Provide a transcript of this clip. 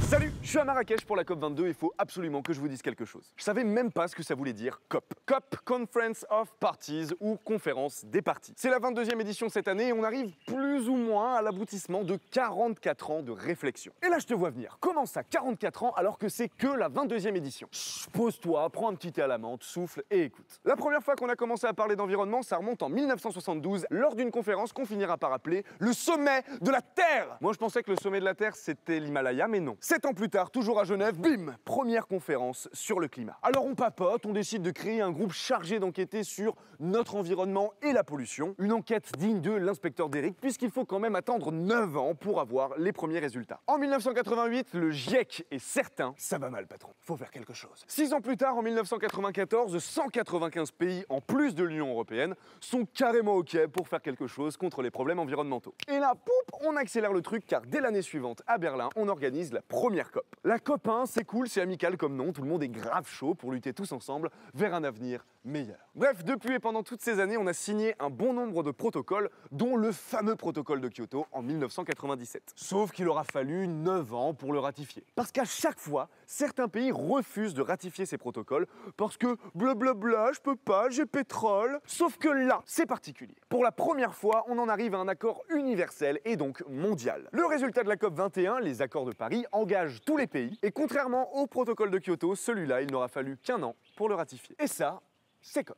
Salut, je suis à Marrakech pour la COP22 et il faut absolument que je vous dise quelque chose. Je savais même pas ce que ça voulait dire COP. COP, Conference of Parties ou Conférence des parties. C'est la 22e édition cette année et on arrive plus ou moins à l'aboutissement de 44 ans de réflexion. Et là je te vois venir. Comment ça, 44 ans alors que c'est que la 22e édition? Pose-toi, prends un petit thé à la menthe, souffle et écoute. La première fois qu'on a commencé à parler d'environnement, ça remonte en 1972 lors d'une conférence qu'on finira par appeler le sommet de la Terre. Moi je pensais que le sommet de la Terre c'était l'Himalaya, mais non. 7 ans plus tard, toujours à Genève, bim, première conférence sur le climat. Alors on papote, on décide de créer un groupe chargé d'enquêter sur notre environnement et la pollution. Une enquête digne de l'inspecteur d'Eric, puisqu'il faut quand même attendre 9 ans pour avoir les premiers résultats. En 1988, le GIEC est certain, ça va mal patron, faut faire quelque chose. 6 ans plus tard, en 1994, 195 pays, en plus de l'Union européenne, sont carrément OK pour faire quelque chose contre les problèmes environnementaux. Et là, poup, on accélère le truc car dès l'année suivante, à Berlin, on organise la première COP. La COP 1, c'est cool, c'est amical comme nom, tout le monde est grave chaud pour lutter tous ensemble vers un avenir meilleur. Bref, depuis et pendant toutes ces années, on a signé un bon nombre de protocoles, dont le fameux protocole de Kyoto en 1997. Sauf qu'il aura fallu 9 ans pour le ratifier. Parce qu'à chaque fois, certains pays refusent de ratifier ces protocoles parce que blablabla, je peux pas, j'ai pétrole. Sauf que là, c'est particulier. Pour la première fois, on en arrive à un accord universel et donc mondial. Le résultat de la COP 21, les accords de Paris, engage tous les pays et contrairement au protocole de Kyoto, celui-là, il n'aura fallu qu'un an pour le ratifier. Et ça, c'est COP.